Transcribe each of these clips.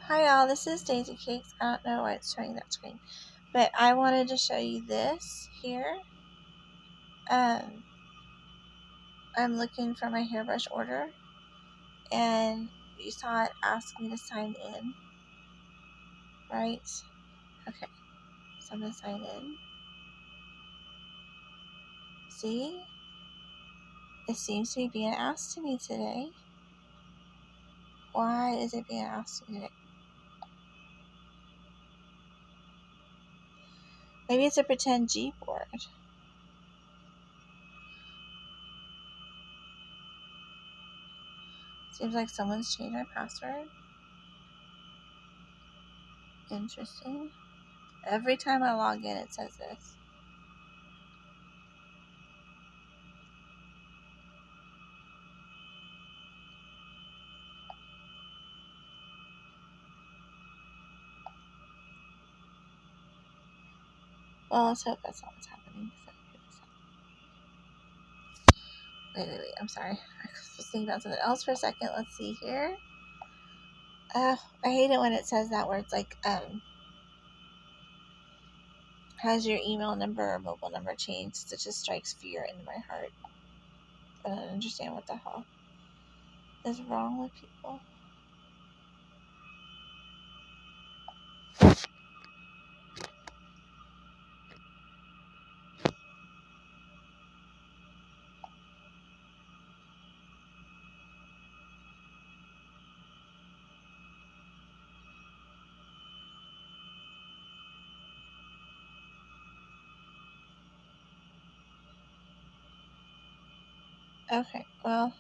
Hi all, this is Daisycakes. I don't know why it's showing that screen, but I wanted to show you this here. I'm looking for my hairbrush order, and you saw it ask me to sign in, right? Okay, so I'm going to sign in. See? It seems to be being asked to me today. Why is it being asked to me today? Maybe it's a pretend G board. Seems like someone's changed my password. Interesting. Every time I log in, it says this. Well, let's hope that's not what's happening. Wait. I'm sorry. I was thinking about something else for a second. Let's see here. I hate it when it says that where it's like, has your email number or mobile number changed? It just strikes fear into my heart. I don't understand what the hell is wrong with people. Okay, well,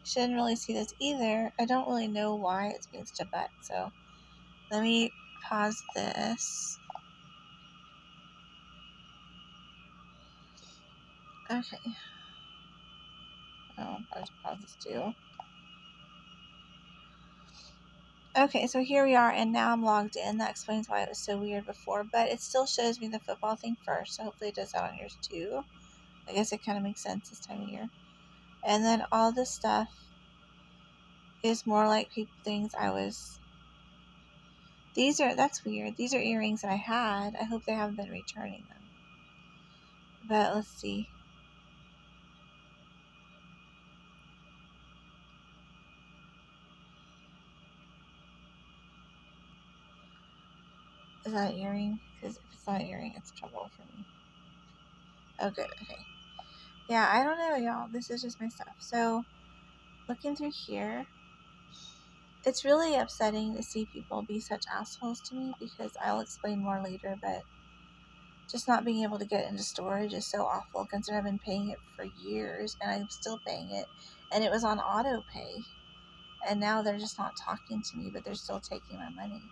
shouldn't really see this either. I don't really know why it's being such a butt, so let me pause this. Okay. Oh, I'll pause this too. Okay, so here we are, and now I'm logged in. That explains why it was so weird before, but it still shows me the football thing first, so hopefully it does that on yours too. I guess it kind of makes sense this time of year. And then all this stuff is more like things I was... That's weird. These are earrings that I had. I hope they haven't been returning them. But let's see. Is that an earring? Because if it's not an earring, it's trouble for me. Oh, good. Okay. Yeah, I don't know, y'all. This is just my stuff. So, looking through here, it's really upsetting to see people be such assholes to me, because I'll explain more later, but just not being able to get into storage is so awful, considering I've been paying it for years and I'm still paying it, and it was on auto pay, and now they're just not talking to me, but they're still taking my money,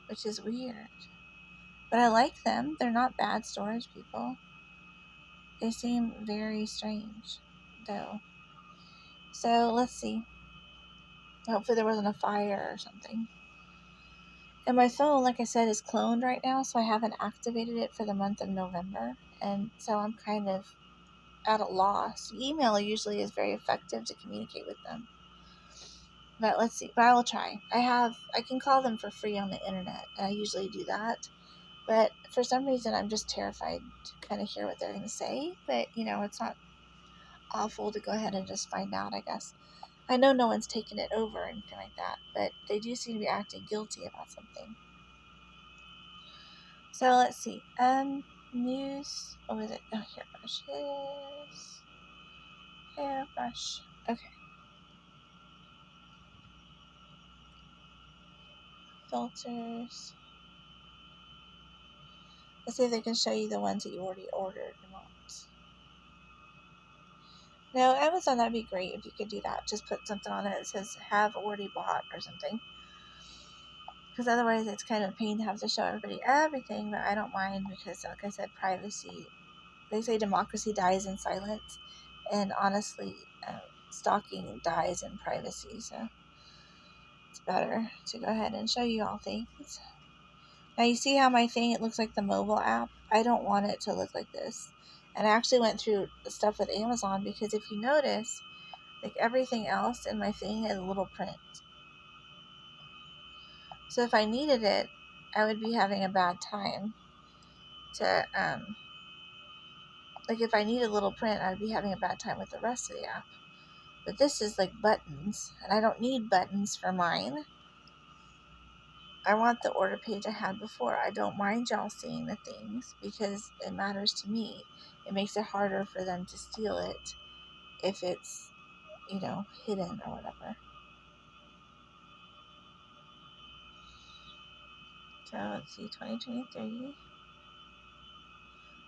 which is weird. But I like them. They're not bad storage people. They seem very strange, though. So let's see. Hopefully there wasn't a fire or something. And my phone, like I said, is cloned right now, so I haven't activated it for the month of November. And so I'm kind of at a loss. Email usually is very effective to communicate with them. But let's see. But I will try. I can call them for free on the internet. And I usually do that. But for some reason, I'm just terrified to kind of hear what they're going to say. But, it's not awful to go ahead and just find out, I guess. I know no one's taken it over or anything like that, but they do seem to be acting guilty about something. So let's see. News. What was it? Oh, hairbrushes. Hairbrush. Okay. Filters. Let's see if they can show you the ones that you already ordered or not. No, Amazon, that'd be great if you could do that. Just put something on it that says have already bought or something. Because otherwise it's kind of a pain to have to show everybody everything, but I don't mind because, like I said, privacy. They say democracy dies in silence, and honestly, stalking dies in privacy, so it's better to go ahead and show you all things. Now you see how my thing, it looks like the mobile app? I don't want it to look like this. And I actually went through the stuff with Amazon, because if you notice, like everything else in my thing has a little print. So if I needed it, I would be having a bad time to, like if I need a little print, I would be having a bad time with the rest of the app. But this is like buttons, and I don't need buttons for mine. I want the order page I had before. I don't mind y'all seeing the things because it matters to me. It makes it harder for them to steal it if it's, hidden or whatever. So let's see, 2023.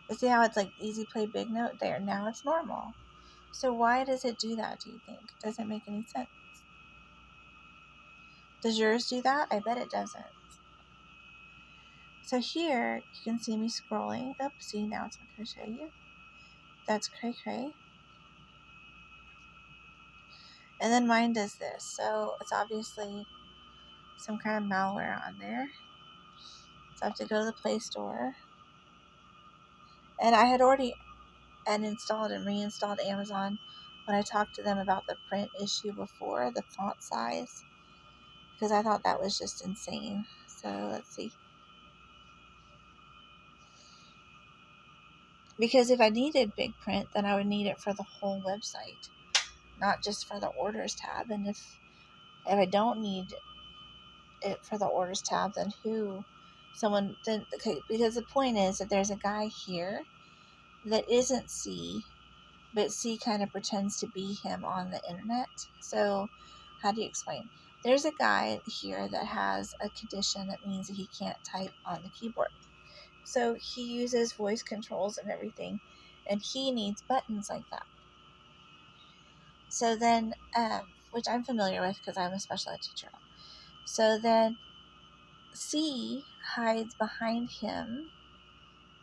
But see how it's like easy play big note there? Now it's normal. So why does it do that, do you think? Doesn't make any sense. Does yours do that? I bet it doesn't. So here, you can see me scrolling. Oh, see, now it's not going to show you. That's cray cray. And then mine does this. So it's obviously some kind of malware on there. So I have to go to the Play Store. And I had already uninstalled and reinstalled Amazon when I talked to them about the print issue before, the font size, because I thought that was just insane. So let's see. Because if I needed big print, then I would need it for the whole website, not just for the orders tab. And if I don't need it for the orders tab, then okay, because the point is that there's a guy here that isn't C, but C kind of pretends to be him on the internet. So how do you explain? There's a guy here that has a condition that means that he can't type on the keyboard. So he uses voice controls and everything, and he needs buttons like that. So then, which I'm familiar with because I'm a special ed teacher. So then C hides behind him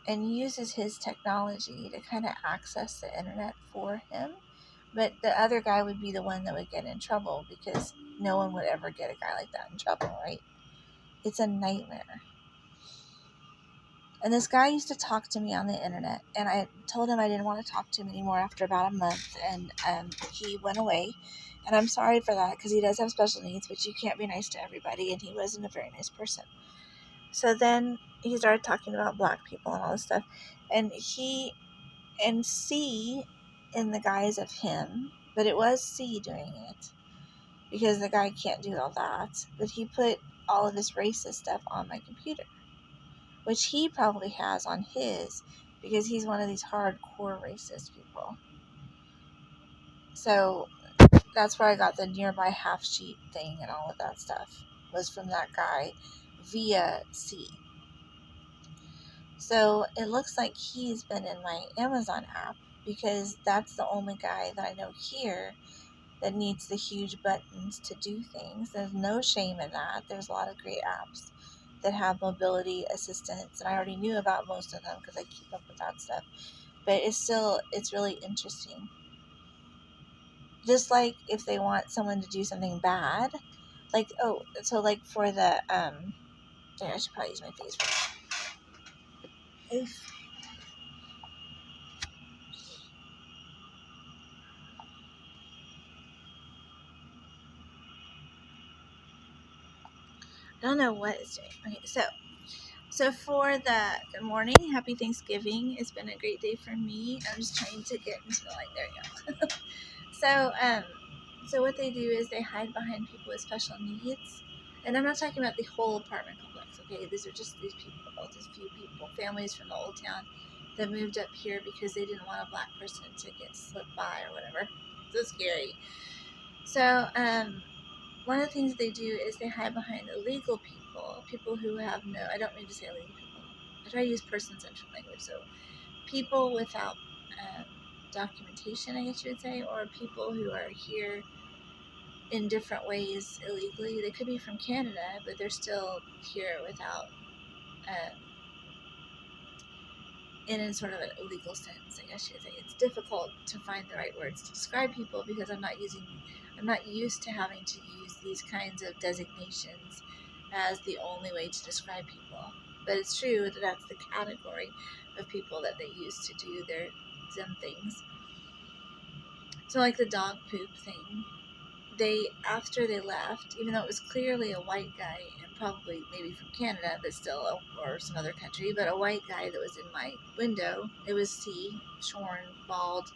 and uses his technology to kind of access the internet for him. But the other guy would be the one that would get in trouble because no one would ever get a guy like that in trouble, right? It's a nightmare. And this guy used to talk to me on the internet, and I told him I didn't want to talk to him anymore after about a month, and he went away. And I'm sorry for that because he does have special needs, but you can't be nice to everybody, and he wasn't a very nice person. So then he started talking about black people and all this stuff, and C in the guise of him, but it was C doing it because the guy can't do all that, but he put all of this racist stuff on my computer, which he probably has on his because he's one of these hardcore racist people. So that's where I got the nearby half sheet thing and all of that stuff was from that guy via C. So it looks like he's been in my Amazon app because that's the only guy that I know here that needs the huge buttons to do things. There's no shame in that. There's a lot of great apps that have mobility assistance, and I already knew about most of them because I keep up with that stuff. But it's really interesting. Just like if they want someone to do something bad, like like for the I should probably use my face for that. I don't know what it's doing. Okay, so for the good morning, happy Thanksgiving. It's been a great day for me. I'm just trying to get into the light. There you go. So what they do is they hide behind people with special needs, and I'm not talking about the whole apartment complex. Okay, these are just these people, these few people, families from the old town that moved up here because they didn't want a black person to get slipped by or whatever. So scary. So one of the things they do is they hide behind illegal people who have no, I don't mean to say illegal people, I try to use person-centered language, so people without documentation, I guess you would say, or people who are here in different ways illegally. They could be from Canada, but they're still here without, in a sort of an illegal sense, I guess you would say. It's difficult to find the right words to describe people because I'm not used to having to use these kinds of designations as the only way to describe people. But it's true that that's the category of people that they use to do them things. So like the dog poop thing, after they left, even though it was clearly a white guy and probably maybe from Canada, but still, or some other country, but a white guy that was in my window. It was shorn, bald,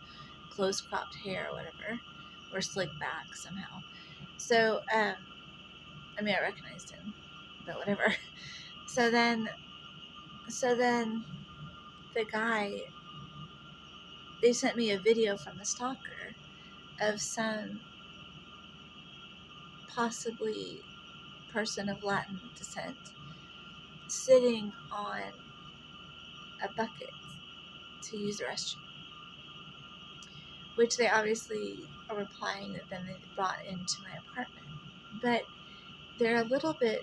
close cropped hair, or whatever, or slick back somehow. So, I mean, I recognized him, but whatever. So then, the guy, they sent me a video from the stalker of some possibly person of Latin descent sitting on a bucket to use the restroom, which they obviously are replying that then they brought into my apartment. But they're a little bit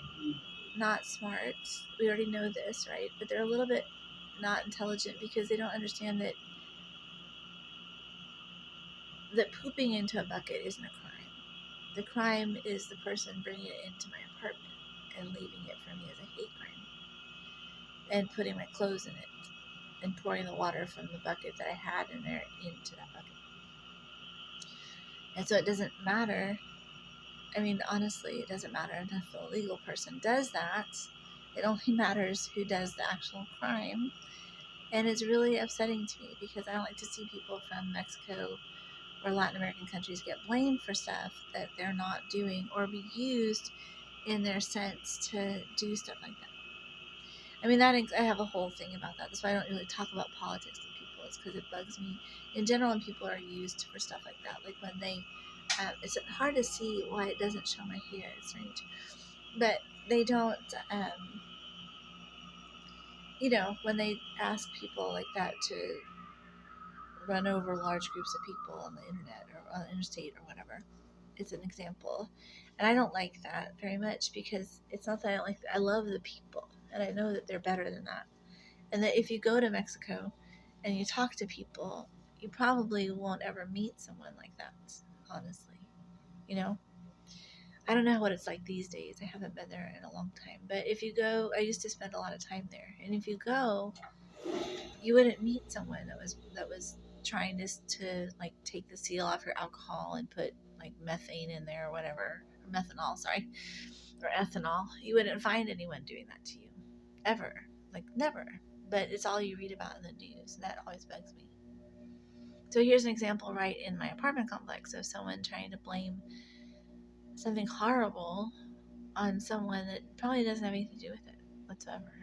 not smart. We already know this, right? But they're a little bit not intelligent because they don't understand that pooping into a bucket isn't a crime. The crime is the person bringing it into my apartment and leaving it for me as a hate crime and putting my clothes in it and pouring the water from the bucket that I had in there into that bucket. And so it doesn't matter. I mean, honestly, it doesn't matter if the illegal person does that. It only matters who does the actual crime. And it's really upsetting to me because I don't like to see people from Mexico or Latin American countries get blamed for stuff that they're not doing or be used in their sense to do stuff like that. I mean, I have a whole thing about that. That's why I don't really talk about politics with people. It's because it bugs me in general when people are used for stuff like that. Like when they, it's hard to see why it doesn't show my hair. It's strange, but they don't. When they ask people like that to run over large groups of people on the internet or on the interstate or whatever, it's an example, and I don't like that very much because it's not that I don't like. I love the people, and I know that they're better than that. And that if you go to Mexico and you talk to people, you probably won't ever meet someone like that, honestly. I don't know what it's like these days. I haven't been there in a long time. But if you go, I used to spend a lot of time there. And if you go, you wouldn't meet someone that was trying to like take the seal off your alcohol and put like methane in there or whatever. Or methanol, sorry. Or ethanol. You wouldn't find anyone doing that to you. Ever. Like never. But it's all you read about in the news, and that always bugs me. So here's an example right in my apartment complex of someone trying to blame something horrible on someone that probably doesn't have anything to do with it whatsoever.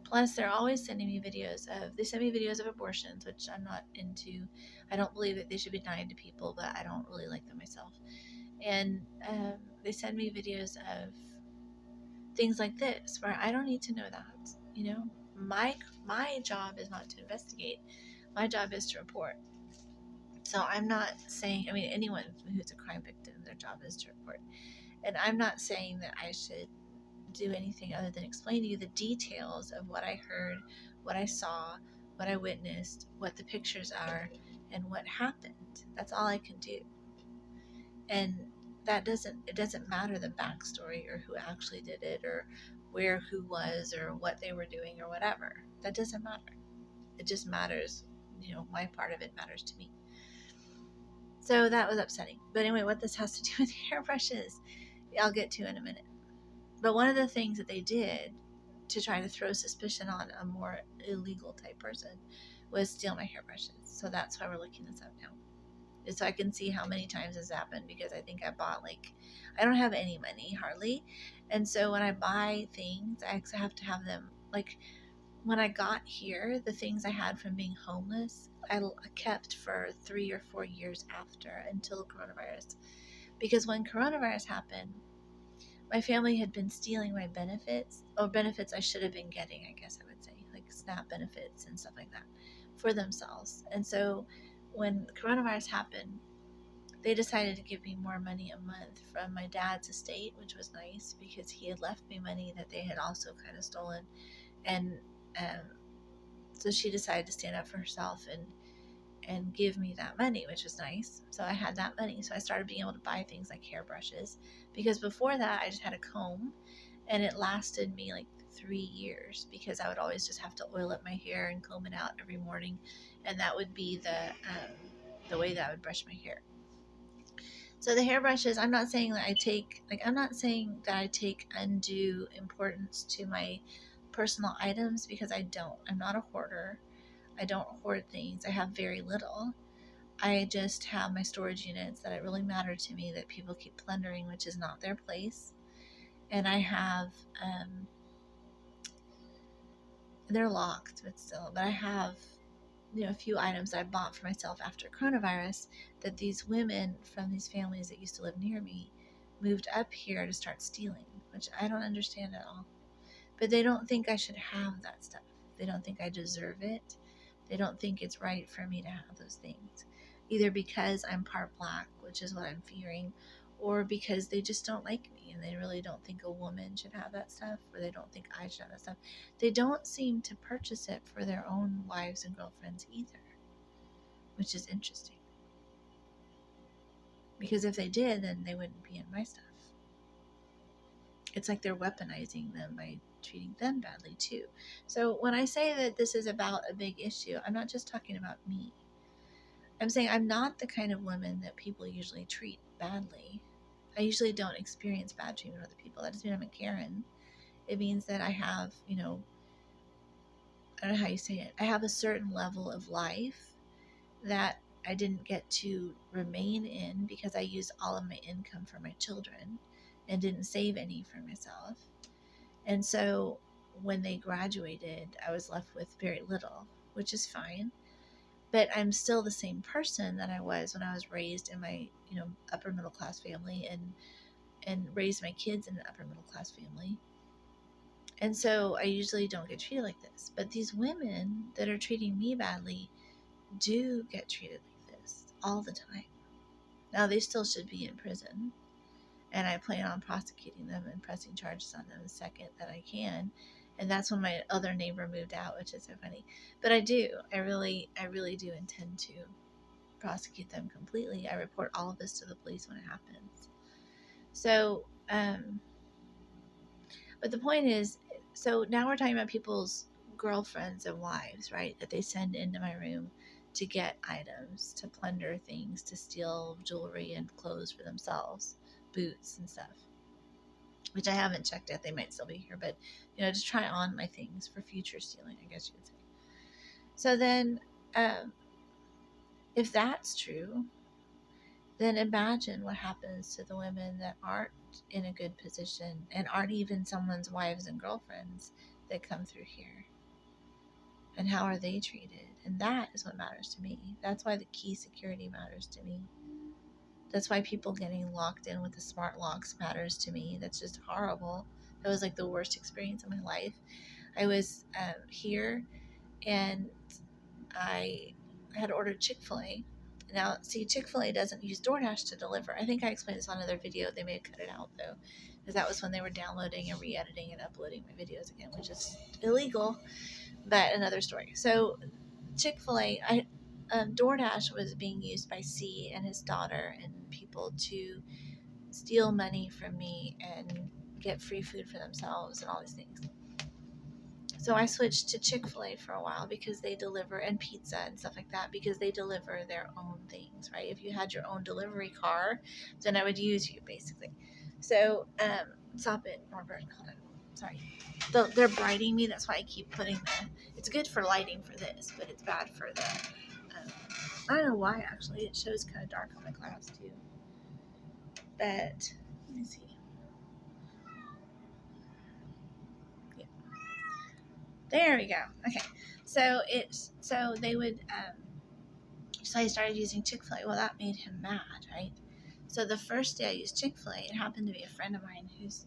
Plus, they're always sending me they send me videos of abortions, which I'm not into. I don't believe that they should be denied to people, but I don't really like them myself. And they send me videos of things like this where I don't need to know that. My job is not to investigate. My job is to report. So I'm not saying, I mean, anyone who's a crime victim, their job is to report. And I'm not saying that I should do anything other than explain to you the details of what I heard, what I saw, what I witnessed, what the pictures are, and what happened. That's all I can do. And it doesn't matter the backstory or who actually did it or where who was or what they were doing or whatever. That doesn't matter. It just matters, my part of it matters to me. So that was upsetting. But anyway, what this has to do with hairbrushes, I'll get to in a minute. But one of the things that they did to try to throw suspicion on a more illegal type person was steal my hairbrushes. So that's why we're looking this up now. So I can see how many times this happened because I think I bought I don't have any money hardly. And so when I buy things, I actually have to have them when I got here, the things I had from being homeless, I kept for 3 or 4 years after until coronavirus. Because when coronavirus happened, my family had been stealing my benefits, or benefits I should have been getting, I guess I would say, like SNAP benefits and stuff like that, for themselves. And so when coronavirus happened, they decided to give me more money a month from my dad's estate, which was nice because he had left me money that they had also kind of stolen. And so she decided to stand up for herself and give me that money, which was nice. So I had that money. So I started being able to buy things like hairbrushes, because before that I just had a comb and it lasted me 3 years because I would always just have to oil up my hair and comb it out every morning. And that would be the way that I would brush my hair. So the hairbrushes, I'm not saying that I'm not saying that I take undue importance to my personal items, because I don't. I'm not a hoarder. I don't hoard things. I have very little. I just have my storage units that it really matter to me that people keep plundering, which is not their place. And I have, they're locked, but still, but I have, a few items that I bought for myself after coronavirus that these women from these families that used to live near me moved up here to start stealing, which I don't understand at all. But they don't think I should have that stuff. They don't think I deserve it. They don't think it's right for me to have those things. Either because I'm part black, which is what I'm fearing, or because they just don't like me and they really don't think a woman should have that stuff, or they don't think I should have that stuff. They don't seem to purchase it for their own wives and girlfriends either, which is interesting. Because if they did, then they wouldn't be in my stuff. It's like they're weaponizing them by treating them badly too. So when I say that this is about a big issue, I'm not just talking about me. I'm saying I'm not the kind of woman that people usually treat badly. I usually don't experience bad treatment with other people. That doesn't mean I'm a Karen. It means that I have, I don't know how you say it. I have a certain level of life that I didn't get to remain in because I used all of my income for my children and didn't save any for myself. And so when they graduated, I was left with very little, which is fine. But I'm still the same person that I was when I was raised in my, upper middle class family and raised my kids in an upper middle class family. And so I usually don't get treated like this. But these women that are treating me badly do get treated like this all the time. Now, they still should be in prison. And I plan on prosecuting them and pressing charges on them the second that I can. And that's when my other neighbor moved out, which is so funny. But I really do intend to prosecute them completely. I report all of this to the police when it happens. So, but the point is, so now we're talking about people's girlfriends and wives, right? That they send into my room to get items, to plunder things, to steal jewelry and clothes for themselves, boots and stuff. Which I haven't checked yet. They might still be here, but to try on my things for future stealing, I guess you could say. So then, if that's true, then imagine what happens to the women that aren't in a good position and aren't even someone's wives and girlfriends that come through here. And how are they treated? And that is what matters to me. That's why the key security matters to me. That's why people getting locked in with the smart locks matters to me. That's just horrible. That was like the worst experience of my life. I was here and I had ordered Chick-fil-A. Now, see, Chick-fil-A doesn't use DoorDash to deliver. I think I explained this on another video. They may have cut it out, though, because that was when they were downloading and re-editing and uploading my videos again, which is illegal, but another story. So Chick-fil-A, DoorDash was being used by C and his daughter and people to steal money from me and get free food for themselves and all these things. So I switched to Chick-fil-A for a while because they deliver, and pizza and stuff like that, because they deliver their own things, right? If you had your own delivery car, then I would use you, basically. So, stop it, Norbert. Hold on. Sorry. They're brighting me. That's why I keep putting it's good for lighting for this, but it's bad for the, I don't know why, actually. It shows kind of dark on my glass, too. But, let me see. Yeah. There we go. Okay. So they would, so I started using Chick-fil-A. Well, that made him mad, right? So the first day I used Chick-fil-A, it happened to be a friend of mine who's,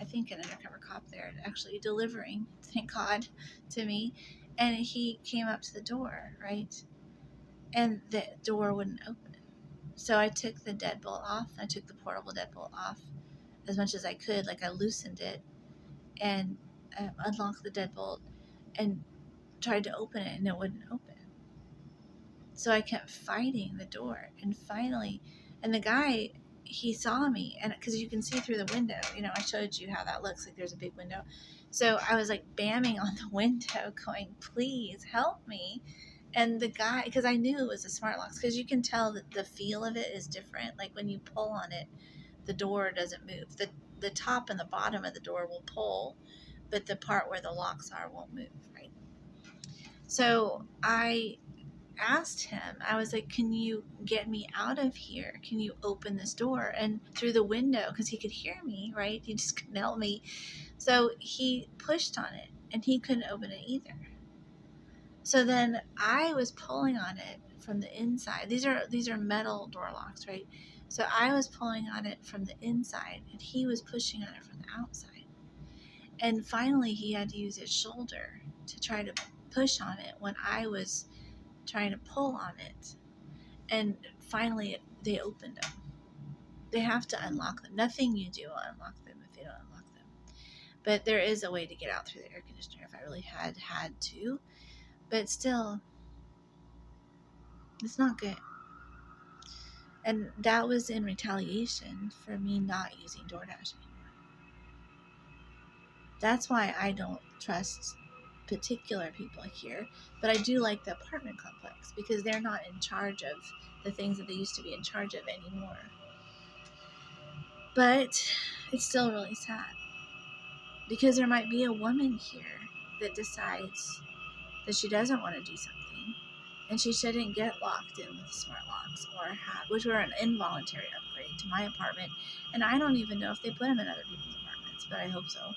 I think, an undercover cop there, actually delivering, thank God, to me. And he came up to the door, right? And the door wouldn't open. So I took the deadbolt off. I took the portable deadbolt off as much as I could. Like, I loosened it and unlocked the deadbolt and tried to open it, and it wouldn't open. So I kept fighting the door, and finally, and the guy, he saw me, and because you can see through the window, I showed you how that looks, like there's a big window. So I was like bamming on the window going, please help me. And the guy, because I knew it was a smart locks, because you can tell that the feel of it is different. Like when you pull on it, the door doesn't move. The top and the bottom of the door will pull, but the part where the locks are won't move, right? So I asked him, I was like, can you get me out of here? Can you open this door? And through the window, because he could hear me, right? He just couldn't help me. So he pushed on it and he couldn't open it either. So then I was pulling on it from the inside. These are metal door locks, right? So I was pulling on it from the inside and he was pushing on it from the outside. And finally he had to use his shoulder to try to push on it when I was trying to pull on it. And finally they opened them. They have to unlock them. Nothing you do will unlock them if they don't unlock them. But there is a way to get out through the air conditioner if I really had to. But still, it's not good. And that was in retaliation for me not using DoorDash anymore. That's why I don't trust particular people here. But I do like the apartment complex because they're not in charge of the things that they used to be in charge of anymore. But it's still really sad because there might be a woman here that decides that she doesn't want to do something and she shouldn't get locked in with smart locks or have, which were an involuntary upgrade to my apartment. And I don't even know if they put them in other people's apartments, but I hope so.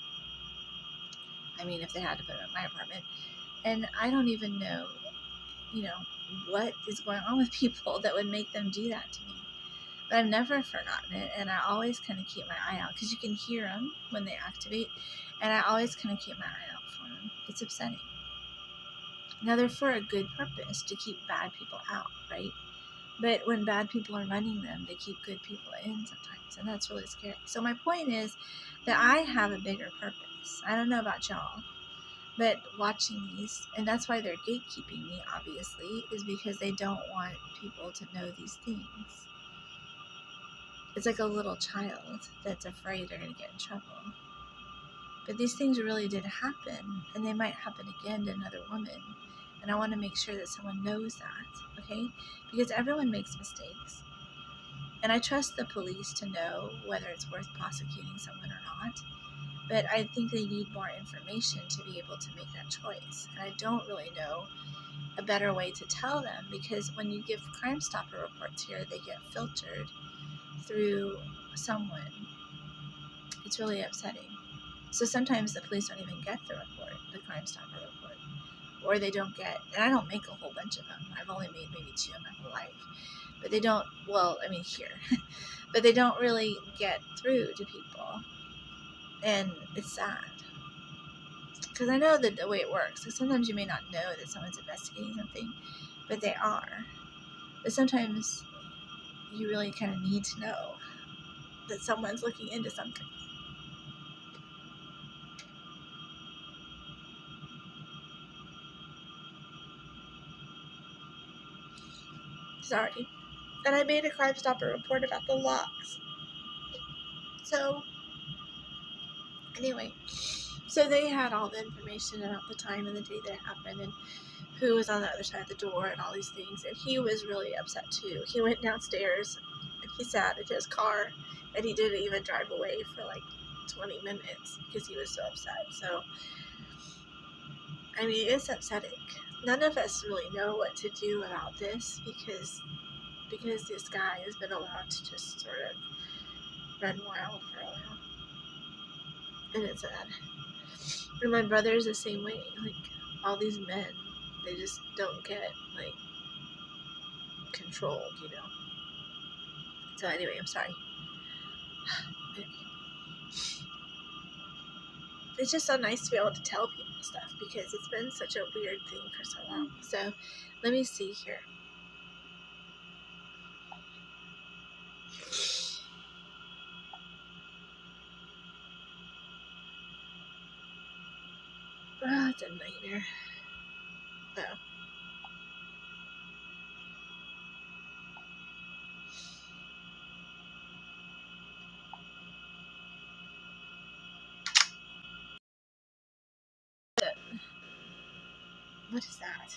I mean, if they had to put them in my apartment. And I don't even know, what is going on with people that would make them do that to me. But I've never forgotten it, and I always kind of keep my eye out because you can hear them when they activate, and I always kind of keep my eye out for them. It's upsetting. Now, they're for a good purpose, to keep bad people out, right? But when bad people are running them, they keep good people in sometimes, and that's really scary. So my point is that I have a bigger purpose. I don't know about y'all, but watching these, and that's why they're gatekeeping me, obviously, is because they don't want people to know these things. It's like a little child that's afraid they're going to get in trouble. But these things really did happen, and they might happen again to another woman. And I want to make sure that someone knows that, okay? Because everyone makes mistakes. And I trust the police to know whether it's worth prosecuting someone or not. But I think they need more information to be able to make that choice. And I don't really know a better way to tell them, because when you give Crime Stopper reports here, they get filtered through someone. It's really upsetting. So sometimes the police don't even get the report, the Crime Stopper report, or they don't get, and I don't make a whole bunch of them. I've only made maybe 2 in my whole life, but they don't, here, but they don't really get through to people, and it's sad. Because I know that the way it works, because sometimes you may not know that someone's investigating something, but they are. But sometimes you really kind of need to know that someone's looking into something. Sorry. And I made a Crime Stopper report about the locks. So, anyway, so they had all the information about the time and the day that it happened and who was on the other side of the door and all these things. And he was really upset too. He went downstairs and he sat in his car and he didn't even drive away for like 20 minutes because he was so upset. So, I mean, it's upsetting. None of us really know what to do about this because this guy has been allowed to just sort of run wild for a while. And it's sad. And my brother's the same way. Like, all these men, they just don't get, like, controlled, So anyway, I'm sorry. It's just so nice to be able to tell people stuff because it's been such a weird thing for so long. So, let me see here. Oh, it's a nightmare. Oh. What is that?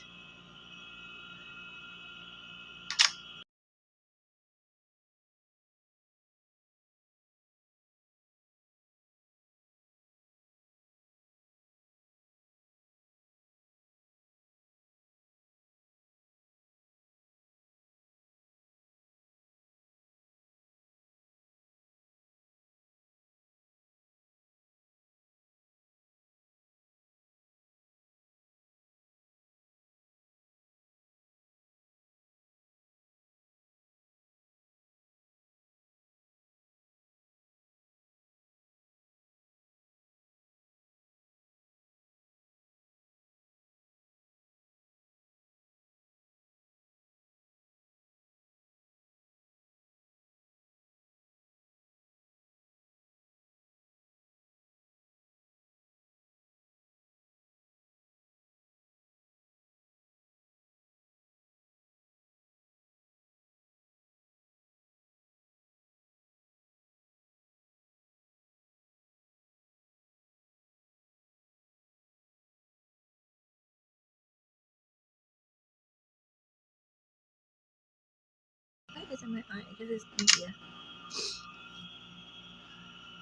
is in my eye because it's media.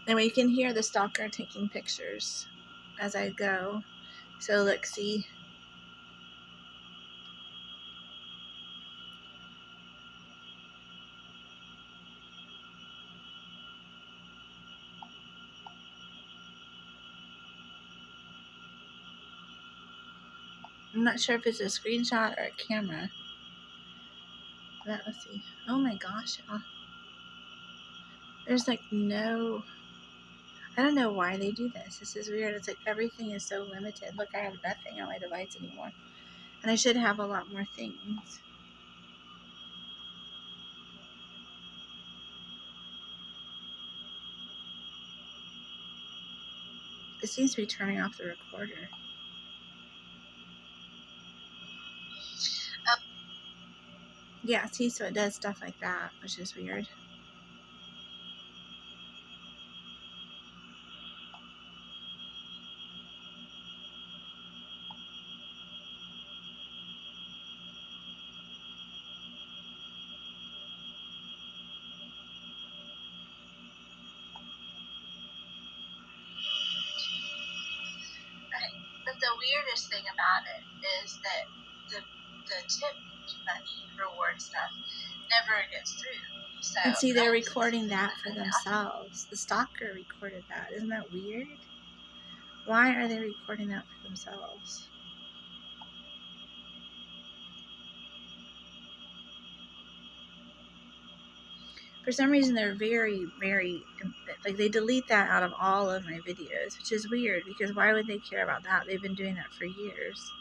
Anyway, you can hear the stalker taking pictures as I go. So look, see. I'm not sure if it's a screenshot or a camera. But let's see. Oh my gosh. There's like no... I don't know why they do this. This is weird. It's like everything is so limited. Look, I have nothing on my device anymore. And I should have a lot more things. It seems to be turning off the recorder. Yeah, see, so it does stuff like that, which is weird. But the weirdest thing about it is that the tip money reward stuff never gets through. So and see, they're recording that for themselves. The stalker recorded that. Isn't that weird? Why are they recording that for themselves? For some reason, they're very, very, like, they delete that out of all of my videos, which is weird because why would they care about that? They've been doing that for years.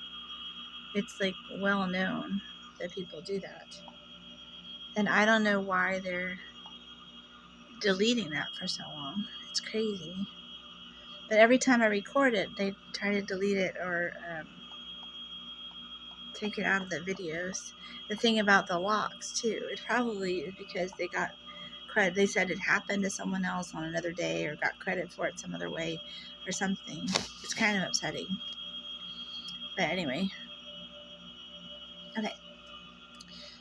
It's like well known that people do that. And I don't know why they're deleting that for so long. It's crazy. But every time I record it, they try to delete it or take it out of the videos. The thing about the locks too, it probably is because they got credit. They said it happened to someone else on another day or got credit for it some other way or something. It's kind of upsetting. But anyway. Okay.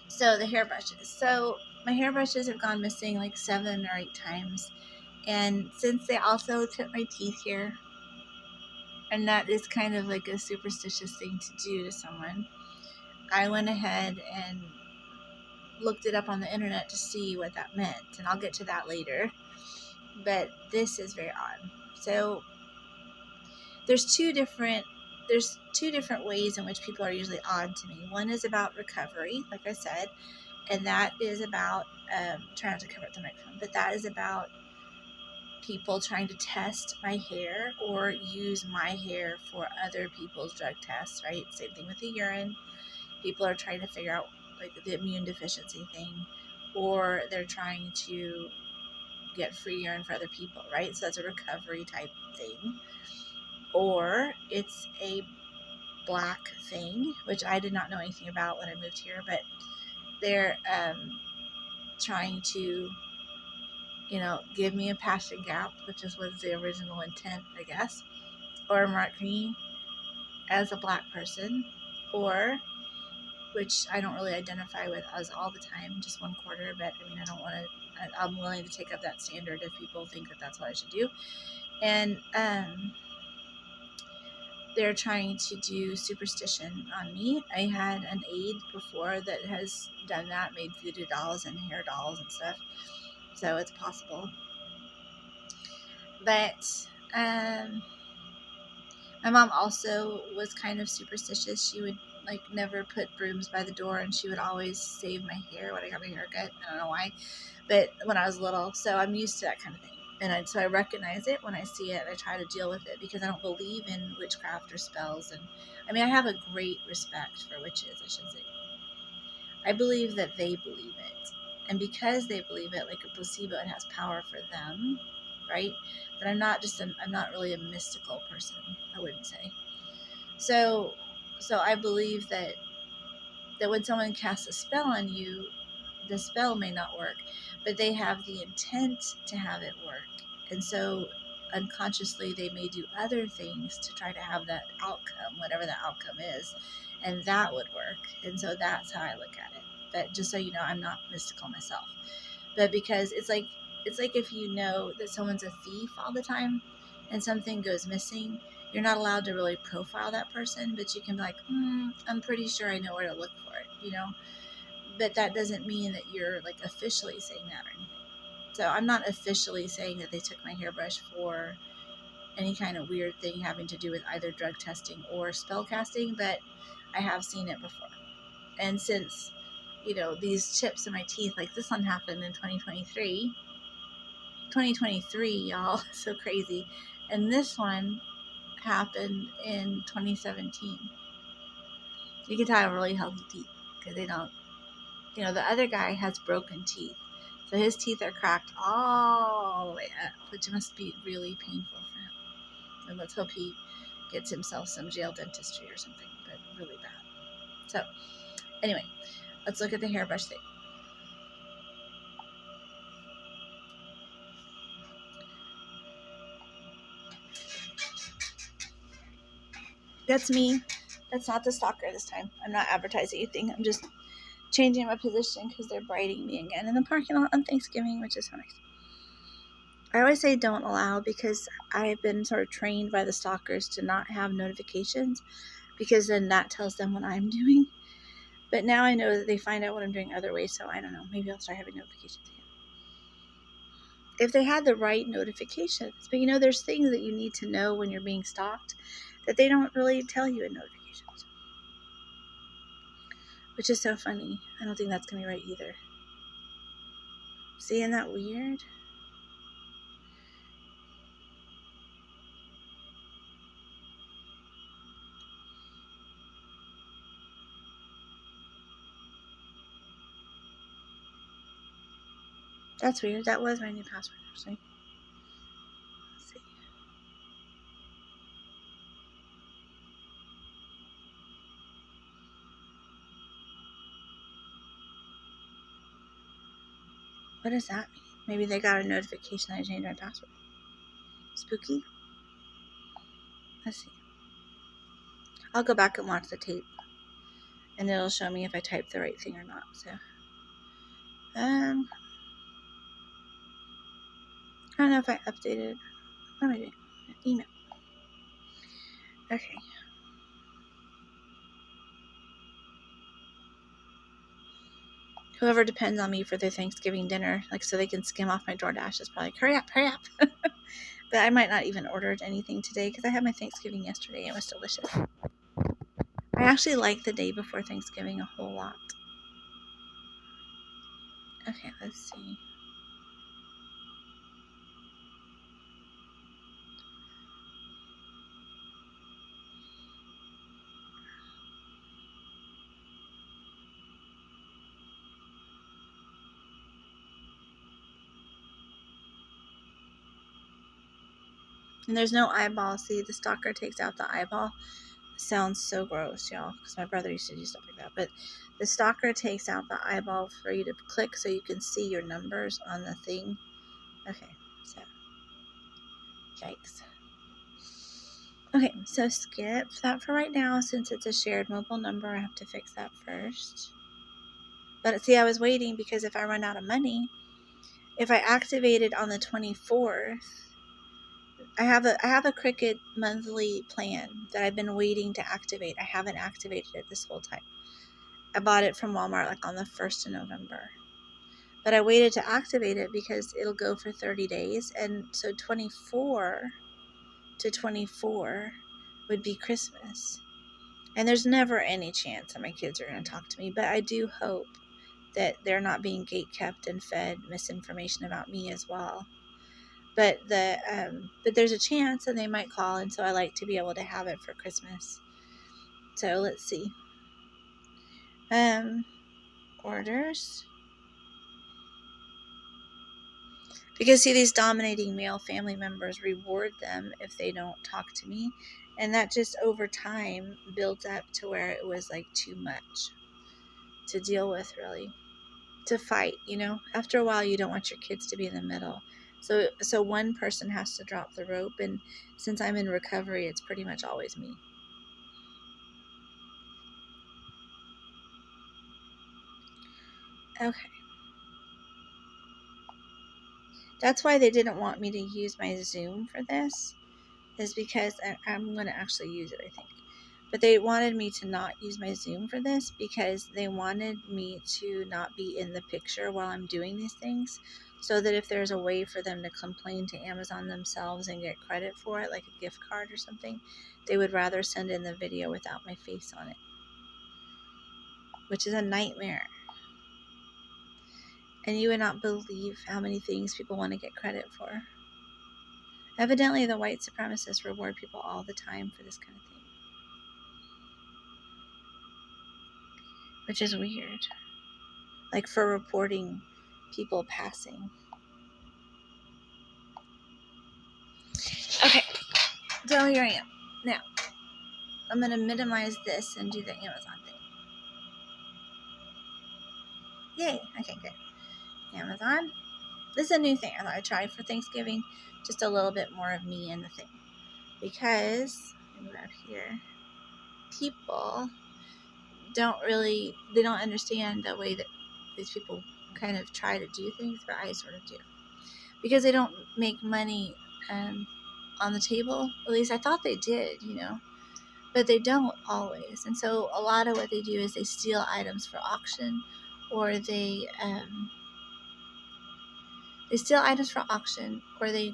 So the hairbrushes. So my hairbrushes have gone missing like 7 or 8 times. And since they also took my teeth here, and that is kind of like a superstitious thing to do to someone, I went ahead and looked it up on the internet to see what that meant, and I'll get to that later. But this is very odd. So there's two different ways in which people are usually odd to me. One is about recovery, like I said, and that is about try not to cover up the microphone, but that is about people trying to test my hair or use my hair for other people's drug tests, right? Same thing with the urine. People are trying to figure out like the immune deficiency thing, or they're trying to get free urine for other people, right? So that's a recovery type thing. Or it's a black thing, which I did not know anything about when I moved here, but they're trying to, give me a passing gap, which was the original intent, I guess, or mark me as a black person, or, which I don't really identify with as all the time, just 1/4, but I mean, I don't want to, I'm willing to take up that standard if people think that that's what I should do. And they're trying to do superstition on me. I had an aide before that has done that, made voodoo dolls and hair dolls and stuff, so it's possible. But my mom also was kind of superstitious. She would like never put brooms by the door, and she would always save my hair when I got my haircut. I don't know why, but when I was little, so I'm used to that kind of thing. And so I recognize it when I see it. I try to deal with it because I don't believe in witchcraft or spells. And I mean, I have a great respect for witches, I should say. I believe that they believe it. And because they believe it, like a placebo, it has power for them, right? But I'm not really a mystical person, I wouldn't say. So I believe that when someone casts a spell on you, the spell may not work, but they have the intent to have it work. And so unconsciously they may do other things to try to have that outcome, whatever the outcome is, and that would work. And so that's how I look at it. but just so you know, I'm not mystical myself. But because it's like if you know that someone's a thief all the time and something goes missing, you're not allowed to really profile that person, but you can be like, I'm pretty sure I know where to look for it, you know? But that doesn't mean that you're like officially saying that or anything. So I'm not officially saying that they took my hairbrush for any kind of weird thing having to do with either drug testing or spell casting, but I have seen it before. And since, these chips in my teeth, like this one happened in 2023, y'all, so crazy. And this one happened in 2017. You can tell I have really healthy teeth because they don't, the other guy has broken teeth. So his teeth are cracked all the way up, which must be really painful for him. And let's hope he gets himself some jail dentistry or something, but really bad. So, anyway, let's look at the hairbrush thing. That's me. That's not the stalker this time. I'm not advertising anything. I'm just changing my position because they're biting me again in the parking lot on Thanksgiving, which is so nice. I always say don't allow because I've been sort of trained by the stalkers to not have notifications because then that tells them what I'm doing. But now I know that they find out what I'm doing other ways, so I don't know. Maybe I'll start having notifications again. If they had the right notifications. But there's things that you need to know when you're being stalked that they don't really tell you in notifications. Which is so funny. I don't think that's going to be right either. See, isn't that weird? That's weird. That was my new password, actually. Let's see. What does that mean? Maybe they got a notification that I changed my password. Spooky? Let's see. I'll go back and watch the tape. And it'll show me if I typed the right thing or not. So, I don't know if I updated. What am I doing? Email. Okay. Whoever depends on me for their Thanksgiving dinner, like so they can skim off my DoorDash, is probably like, hurry up. But I might not even order anything today because I had my Thanksgiving yesterday. It was delicious. I actually like the day before Thanksgiving a whole lot. Okay, let's see. And there's no eyeball. See, the stalker takes out the eyeball. Sounds so gross, y'all, because my brother used to do stuff like that. But the stalker takes out the eyeball for you to click so you can see your numbers on the thing. Okay, so yikes. Okay, so skip that for right now since it's a shared mobile number. I have to fix that first. But see, I was waiting because if I run out of money, if I activate it on the 24th, I have a Cricut monthly plan that I've been waiting to activate. I haven't activated it this whole time. I bought it from Walmart like on the 1st of November. But I waited to activate it because it'll go for 30 days. And so 24 to 24 would be Christmas. And there's never any chance that my kids are going to talk to me. But I do hope that they're not being gatekept and fed misinformation about me as well. But but there's a chance that they might call, and so I like to be able to have it for Christmas. So let's see. Orders. Because see, these dominating male family members reward them if they don't talk to me, and that just over time builds up to where it was like too much to deal with, really, to fight. After a while, you don't want your kids to be in the middle. So one person has to drop the rope, and since I'm in recovery, it's pretty much always me. Okay. That's why they didn't want me to use my Zoom for this, is because I'm going to actually use it, I think. But they wanted me to not use my Zoom for this because they wanted me to not be in the picture while I'm doing these things, so that if there's a way for them to complain to Amazon themselves and get credit for it, like a gift card or something, they would rather send in the video without my face on it, which is a nightmare. And you would not believe how many things people want to get credit for. Evidently, the white supremacists reward people all the time for this kind of thing, which is weird. Like for reporting people passing. Okay, so here I am. Now, I'm going to minimize this and do the Amazon thing. Yay. Okay, good. Amazon. This is a new thing I thought I'd try for Thanksgiving. Just a little bit more of me in the thing. Because, move up here, people they don't understand the way that these people kind of try to do things, but I sort of do. Because they don't make money on the table. At least I thought they did, but they don't always. And so a lot of what they do is they steal items for auction, or they steal items for auction, or they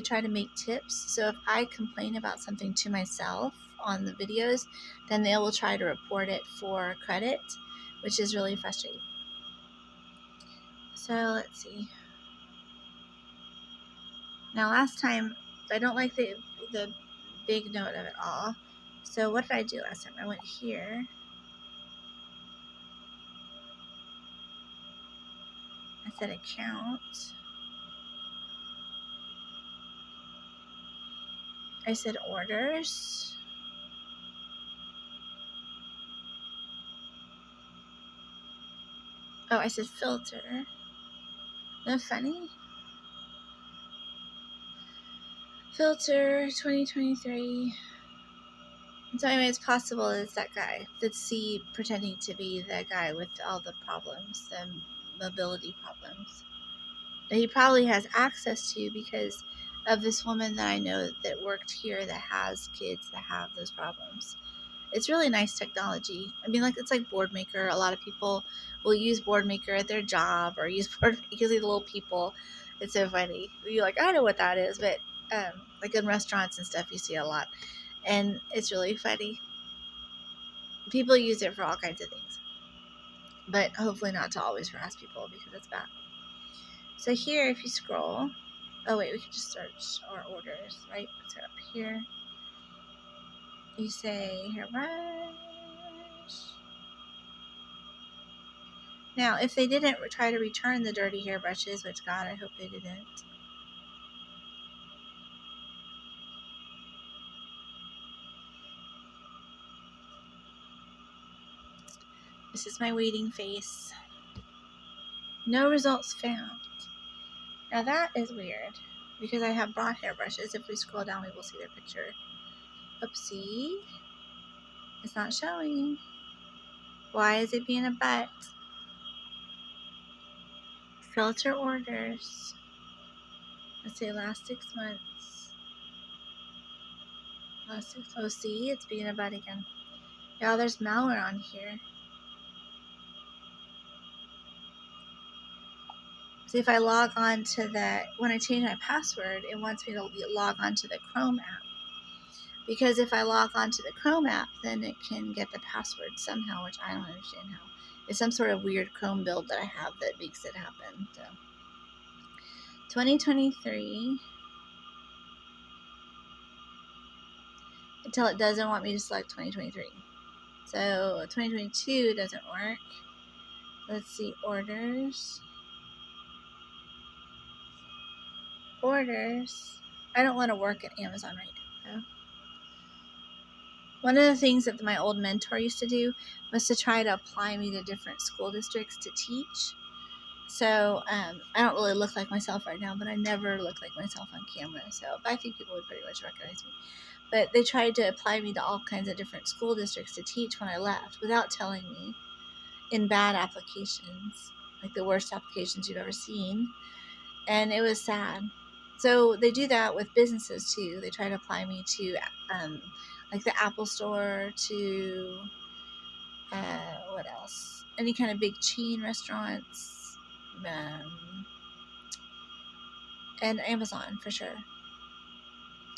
try to make tips. So if I complain about something to myself on the videos, then they will try to report it for credit, which is really frustrating. So let's see. Now last time, I don't like the big note of it all. So what did I do last time? I went here. I said account. I said orders. Oh, I said filter. Isn't that funny? Filter 2023. So anyway, it's possible it's that guy. That's C pretending to be the guy with all the problems, the mobility problems, that he probably has access to because of this woman that I know that worked here that has kids that have those problems. It's really nice technology. I mean, like, it's like Boardmaker. A lot of people will use Boardmaker at their job or use Boardmaker because these little people. It's so funny. You're like, I know what that is, but like in restaurants and stuff, you see a lot. And it's really funny. People use it for all kinds of things, but hopefully not to always harass people because it's bad. So here, if you scroll, oh wait, we could just search our orders, right? So up here, you say hairbrush. Now, if they didn't try to return the dirty hairbrushes, which God, I hope they didn't. This is my waiting face. No results found. Now that is weird because I have brought hairbrushes. If we scroll down, we will see their picture. Oopsie. It's not showing. Why is it being a butt? Filter orders. Let's say last 6 months. Oh, see, it's being a butt again. Y'all, there's malware on here. So if I log on to when I change my password, it wants me to log on to the Chrome app. Because if I log on to the Chrome app, then it can get the password somehow, which I don't understand how. It's some sort of weird Chrome build that I have that makes it happen. So 2023, until it doesn't want me to select 2023. So 2022 doesn't work. Let's see, orders. I don't want to work at Amazon right now. One of the things that my old mentor used to do was to try to apply me to different school districts to teach. So I don't really look like myself right now, but I never look like myself on camera. So I think people would pretty much recognize me. But they tried to apply me to all kinds of different school districts to teach when I left without telling me, in bad applications. like the worst applications you've ever seen. And it was sad. So they do that with businesses too. They try to apply me to like the Apple Store, to what else? Any kind of big chain restaurants, and Amazon for sure.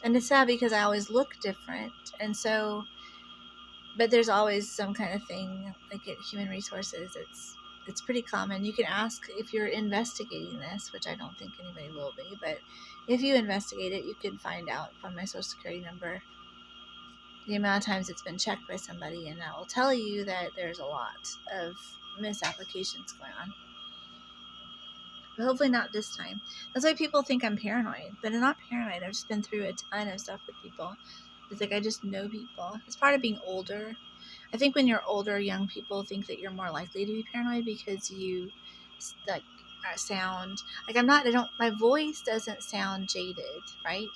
And it's sad because I always look different, and so, but there's always some kind of thing like at Human Resources. It's pretty common. You can ask if you're investigating this, which I don't think anybody will be, but if you investigate it, you can find out from my social security number the amount of times it's been checked by somebody, and that will tell you that there's a lot of misapplications going on. But hopefully not this time. That's why people think I'm paranoid, but I'm not paranoid. I've just been through a ton of stuff with people. It's like I just know people. It's part of being older. I think when you're older, young people think that you're more likely to be paranoid because you like sound like I'm not. I don't. My voice doesn't sound jaded, right?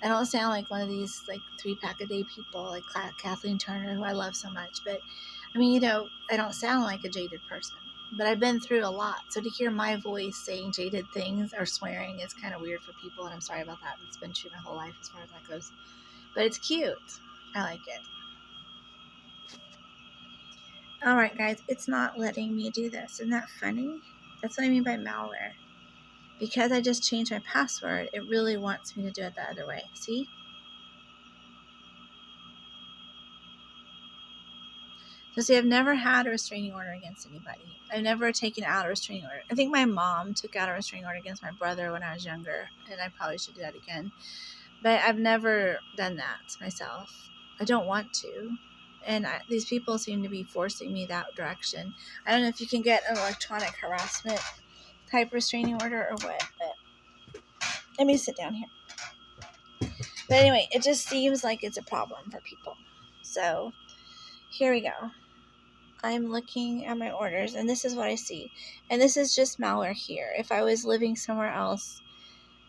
I don't sound like one of these like 3-pack-a-day people like Kathleen Turner, who I love so much. But I mean, I don't sound like a jaded person. But I've been through a lot, so to hear my voice saying jaded things or swearing is kind of weird for people, and I'm sorry about that. It's been true my whole life as far as that goes. But it's cute. I like it. Alright guys, it's not letting me do this. Isn't that funny? That's what I mean by malware. Because I just changed my password, it really wants me to do it the other way. See? So see, I've never had a restraining order against anybody. I've never taken out a restraining order. I think my mom took out a restraining order against my brother when I was younger, and I probably should do that again. But I've never done that myself. I don't want to. And these people seem to be forcing me that direction. I don't know if you can get an electronic harassment type restraining order or what, but let me sit down here. But anyway, it just seems like it's a problem for people. So here we go. I'm looking at my orders, and this is what I see. And this is just malware here. If I was living somewhere else,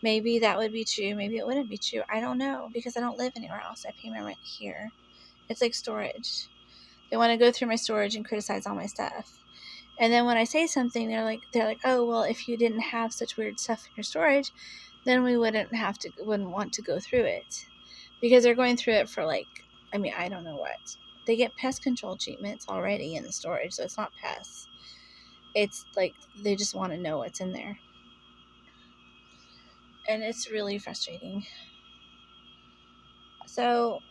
maybe that would be true. Maybe it wouldn't be true. I don't know, because I don't live anywhere else. I pay my rent here. It's like storage. They want to go through my storage and criticize all my stuff. And then when I say something, they're like, oh, well, if you didn't have such weird stuff in your storage, then we wouldn't want to go through it. Because they're going through it for I don't know what. They get pest control treatments already in the storage, so it's not pests. It's like they just want to know what's in there. And it's really frustrating. So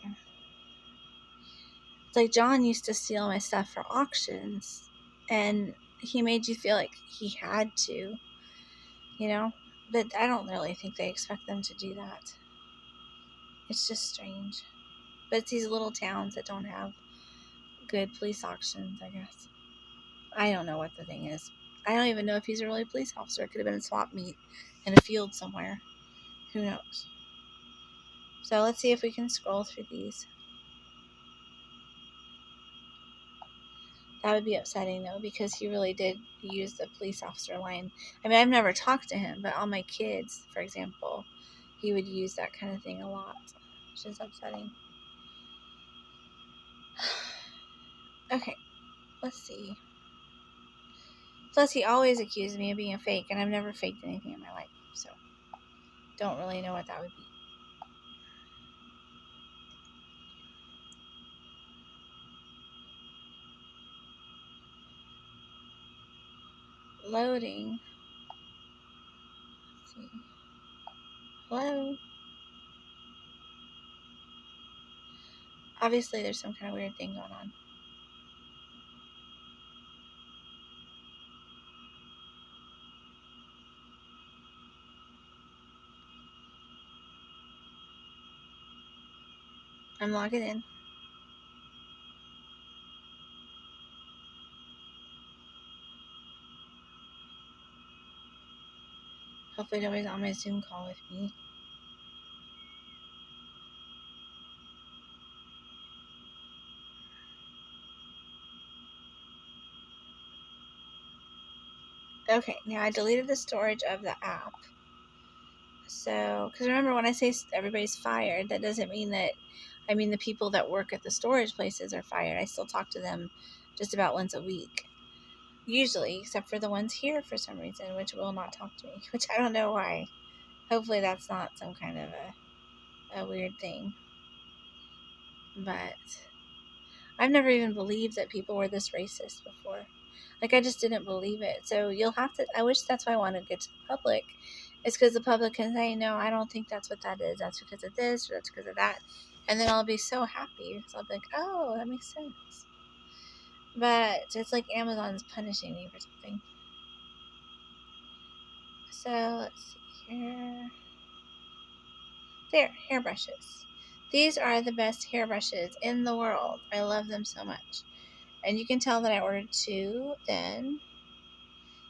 it's like John used to steal my stuff for auctions, and he made you feel like he had to, but I don't really think they expect them to do that. It's just strange. But it's these little towns that don't have good police auctions, I guess. I don't know what the thing is. I don't even know if he's a really police officer. It could have been a swap meet in a field somewhere. Who knows? So let's see if we can scroll through these. That would be upsetting, though, because he really did use the police officer line. I mean, I've never talked to him, but all my kids, for example, he would use that kind of thing a lot, which is upsetting. Okay, let's see. Plus, he always accused me of being a fake, and I've never faked anything in my life, so don't really know what that would be. Loading. Let's see. Hello? Obviously, there's some kind of weird thing going on. I'm logging in. Hopefully nobody's on my Zoom call with me. Okay, now I deleted the storage of the app. So, because remember when I say everybody's fired, that doesn't mean that, the people that work at the storage places are fired. I still talk to them just about once a week. Usually, except for the ones here for some reason, which will not talk to me, which I don't know why. Hopefully that's not some kind of a weird thing. But I've never even believed that people were this racist before. Like, I just didn't believe it. So you'll have to, I wish that's why I want to get to the public. It's because the public can say, no, I don't think that's what that is. That's because of this, or that's because of that. And then I'll be so happy because I'll be like, oh, that makes sense. But it's like Amazon's punishing me for something. So let's see here. There, hairbrushes. These are the best hairbrushes in the world. I love them so much. And you can tell that I ordered 2 then.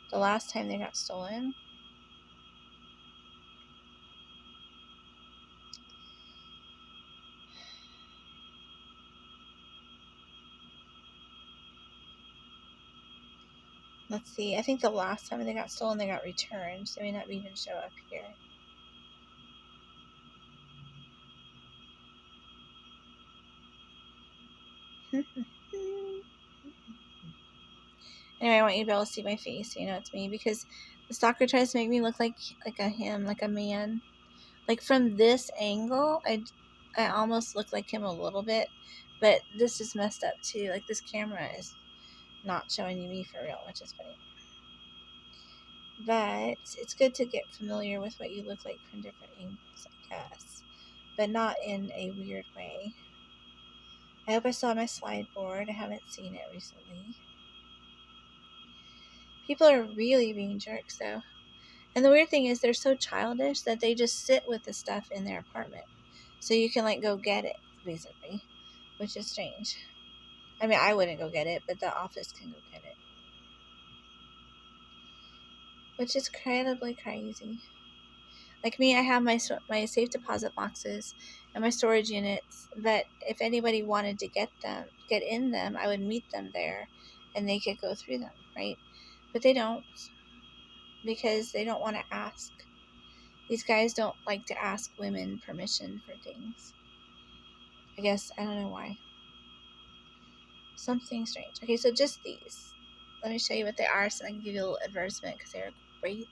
The last time they got stolen. Let's see. I think the last time they got stolen, they got returned. So they may not even show up here. Anyway, I want you to be able to see my face so you know it's me, because the stalker tries to make me look like a man. Like, from this angle, I almost look like him a little bit, but this is messed up too. Like, this camera is not showing you me for real, which is funny. But it's good to get familiar with what you look like from different angles, I guess, but not in a weird way. I hope I saw my slide board. I haven't seen it recently. People are really being jerks, though. And the weird thing is, they're so childish that they just sit with the stuff in their apartment. So you can, like, go get it, basically, which is strange. I mean, I wouldn't go get it, but the office can go get it. Which is incredibly crazy. Like me, I have my safe deposit boxes and my storage units, but if anybody wanted to get in them, I would meet them there and they could go through them, right? But they don't, because they don't want to ask. These guys don't like to ask women permission for things. I guess, I don't know why. Something strange. Okay, so just these. Let me show you what they are so I can give you a little advertisement, because they're great.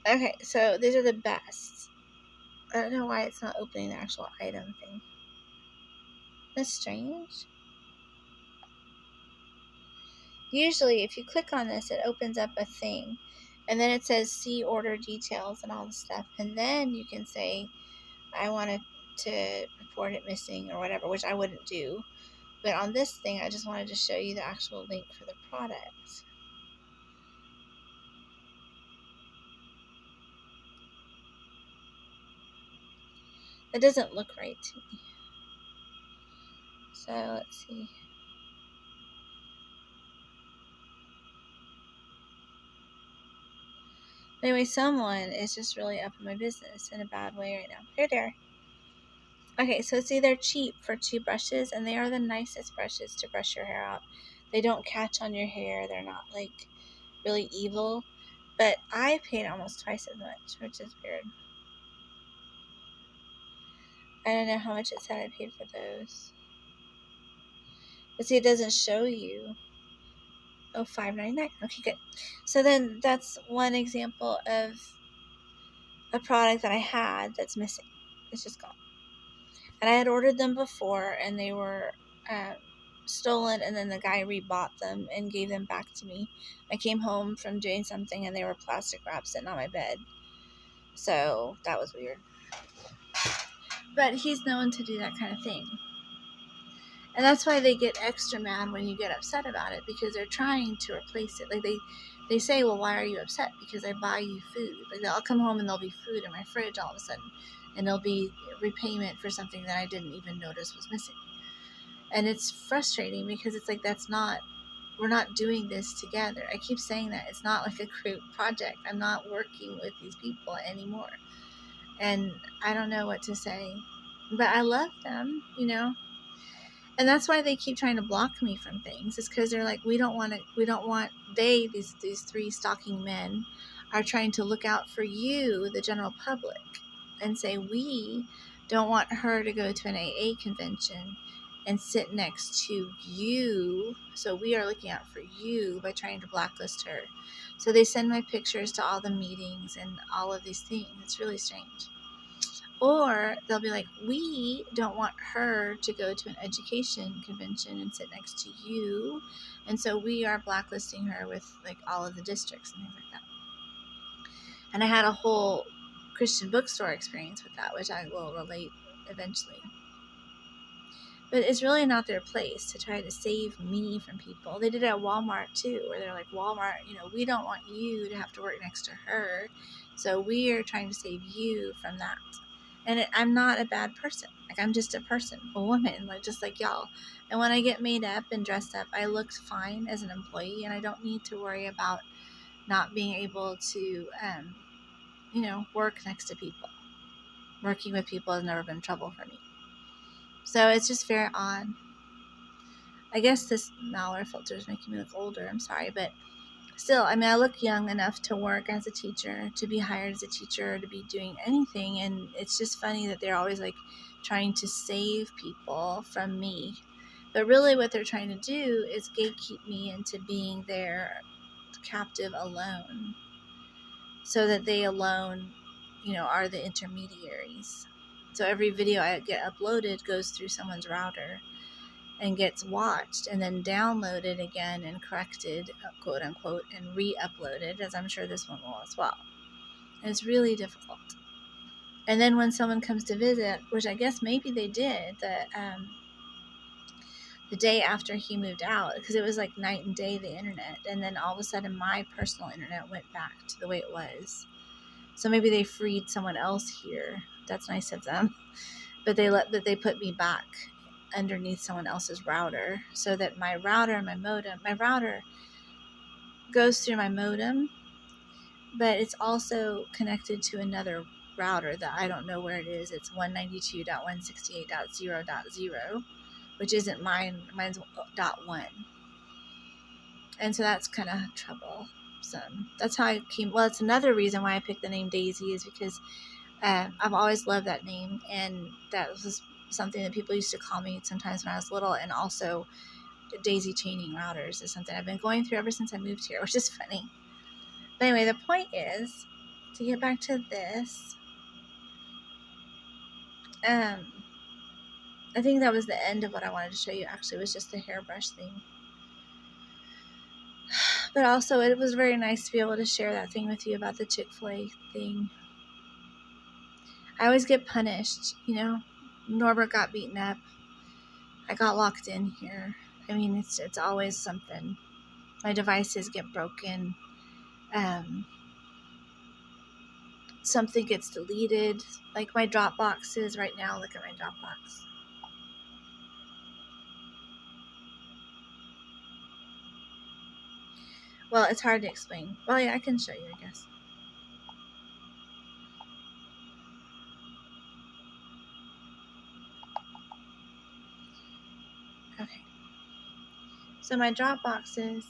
Okay, so these are the best. I don't know why it's not opening the actual item thing. That's strange. Usually, if you click on this, it opens up a thing, and then it says see order details and all the stuff, and then you can say, I wanted to report it missing or whatever, which I wouldn't do. But on this thing, I just wanted to show you the actual link for the product. It doesn't look right to me. So let's see. Anyway, someone is just really up in my business in a bad way right now. Here they are. Okay, so see, they're cheap for 2 brushes, and they are the nicest brushes to brush your hair out. They don't catch on your hair. They're not, like, really evil. But I paid almost twice as much, which is weird. I don't know how much it said I paid for those. But see, it doesn't show you. Oh, $5.99. Okay, good. So then that's one example of a product that I had that's missing. It's just gone. And I had ordered them before, and they were stolen, and then the guy rebought them and gave them back to me. I came home from doing something, and they were plastic wrapped sitting on my bed. So that was weird. But he's known to do that kind of thing. And that's why they get extra mad when you get upset about it, because they're trying to replace it. Like, they say, well, why are you upset? Because I buy you food. Like, I'll come home and there'll be food in my fridge all of a sudden, and there'll be repayment for something that I didn't even notice was missing. And it's frustrating, because it's like, we're not doing this together. I keep saying that. It's not like a group project. I'm not working with these people anymore. And I don't know what to say. But I love them, you know. And that's why they keep trying to block me from things. It's because they're like, these 3 stalking men are trying to look out for you, the general public, and say, we don't want her to go to an AA convention and sit next to you. So we are looking out for you by trying to blacklist her. So they send my pictures to all the meetings and all of these things. It's really strange. Or they'll be like, we don't want her to go to an education convention and sit next to you. And so we are blacklisting her with like all of the districts and things like that. And I had a whole Christian bookstore experience with that, which I will relate eventually. But it's really not their place to try to save me from people. They did it at Walmart too, where they're like, Walmart, we don't want you to have to work next to her. So we are trying to save you from that. And I'm not a bad person. Like, I'm just a person, a woman, like just like y'all. And when I get made up and dressed up, I look fine as an employee, and I don't need to worry about not being able to, work next to people. Working with people has never been trouble for me. So it's just very odd. I guess this Mallor filter is making me look older. I'm sorry, but still, I look young enough to work as a teacher, to be hired as a teacher, to be doing anything. And it's just funny that they're always like trying to save people from me. But really what they're trying to do is gatekeep me into being their captive alone, so that they alone, are the intermediaries. So every video I get uploaded goes through someone's router and gets watched and then downloaded again and corrected, quote unquote, and re-uploaded, as I'm sure this one will as well. And it's really difficult. And then when someone comes to visit, which I guess maybe they did, the day after he moved out, because it was like night and day, the internet, and then all of a sudden my personal internet went back to the way it was. So maybe they freed someone else here. That's nice of them. But they put me back underneath someone else's router, so that my router and my router goes through my modem, but it's also connected to another router that I don't know where it is. It's 192.168.0.0, which isn't mine. Mine's .1. And so that's kind of troublesome. That's how I came. Well, it's another reason why I picked the name Daisy, is because I've always loved that name, and that was something that people used to call me sometimes when I was little. And also, daisy chaining routers is something I've been going through ever since I moved here, which is funny. But anyway, the point is, to get back to this, I think that was the end of what I wanted to show you. Actually, it was just the hairbrush thing. But also, it was very nice to be able to share that thing with you about the Chick-fil-A thing. I always get punished, Norbert got beaten up. I got locked in here. It's always something. My devices get broken. Something gets deleted. Like my Dropboxes right now. Look at my Dropbox. Well, it's hard to explain. Well, yeah, I can show you, I guess. Okay. So my Dropboxes,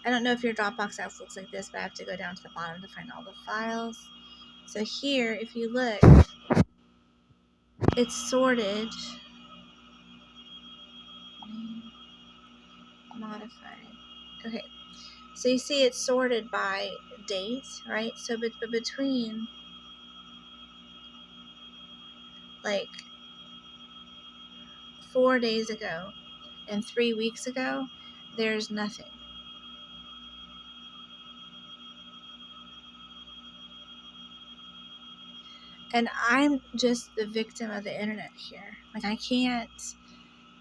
I don't know if your Dropbox app looks like this, but I have to go down to the bottom to find all the files. So here, if you look, it's sorted. Modified. Okay. So you see it's sorted by date, right? So but between like 4 days ago and 3 weeks ago, there's nothing. And I'm just the victim of the internet here. Like, I can't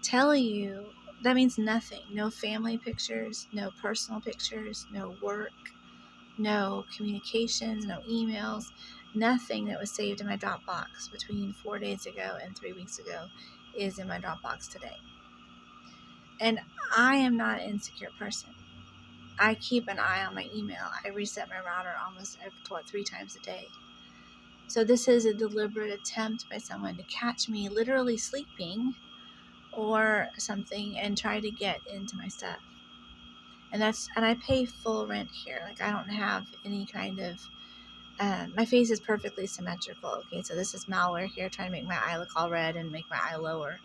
tell you. That means nothing. No family pictures, no personal pictures, no work, no communications, no emails. Nothing that was saved in my Dropbox between 4 days ago and 3 weeks ago is in my Dropbox today. And I am not an insecure person. I keep an eye on my email. I reset my router almost 3 times a day. So this is a deliberate attempt by someone to catch me literally sleeping or something and try to get into my stuff. And I pay full rent here. Like, I don't have any kind of My face is perfectly symmetrical. Okay, so this is malware here trying to make my eye look all red and make my eye lower.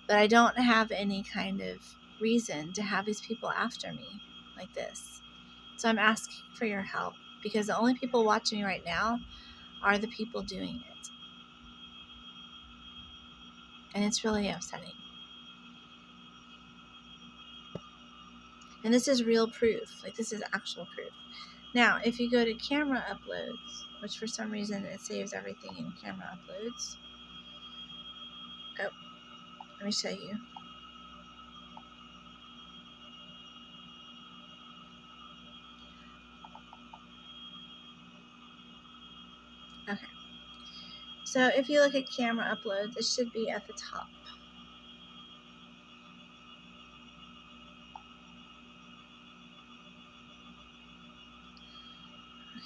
But I don't have any kind of reason to have these people after me like this. So I'm asking for your help, because the only people watching me right now are the people doing it. And it's really upsetting. And this is real proof. Like, this is actual proof. Now, if you go to camera uploads, which for some reason it saves everything in camera uploads. Oh, let me show you. Okay. So if you look at camera uploads, it should be at the top.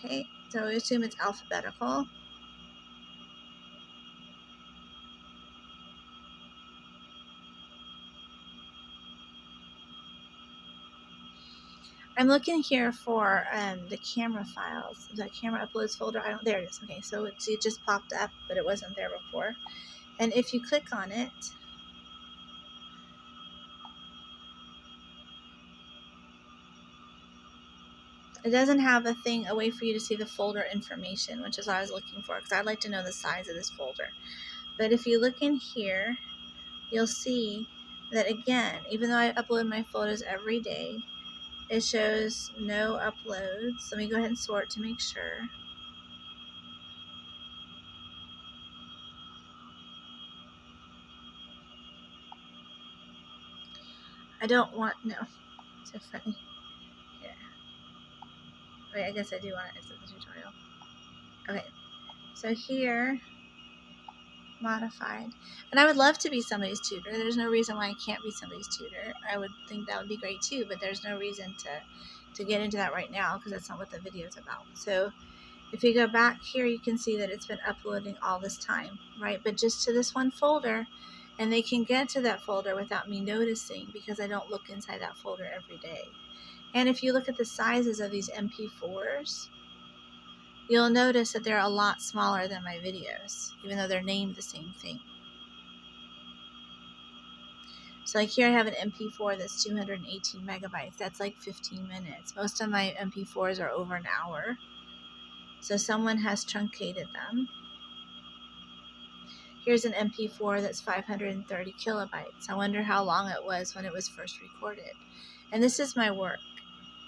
Okay, so we assume it's alphabetical. I'm looking here for the camera files, the camera uploads folder. There it is. Okay, so it just popped up, but it wasn't there before. And if you click on it, it doesn't have a thing, a way for you to see the folder information, which is what I was looking for, because I'd like to know the size of this folder. But if you look in here, you'll see that, again, even though I upload my photos every day, it shows no uploads. Let me go ahead and sort to make sure. I don't want, no, so funny. Here. Wait, I guess I do want to exit the tutorial. Okay, so here, modified. And I would love to be somebody's tutor. There's no reason why I can't be somebody's tutor. I would think that would be great too, but there's no reason to get into that right now, because that's not what the video is about. So if you go back here, you can see that it's been uploading all this time, right? But just to this one folder, and they can get to that folder without me noticing, because I don't look inside that folder every day. And if you look at the sizes of these MP4s, you'll notice that they're a lot smaller than my videos, even though they're named the same thing. So like here I have an MP4 that's 218 megabytes. That's like 15 minutes. Most of my MP4s are over an hour. So someone has truncated them. Here's an MP4 that's 530 kilobytes. I wonder how long it was when it was first recorded. And this is my work.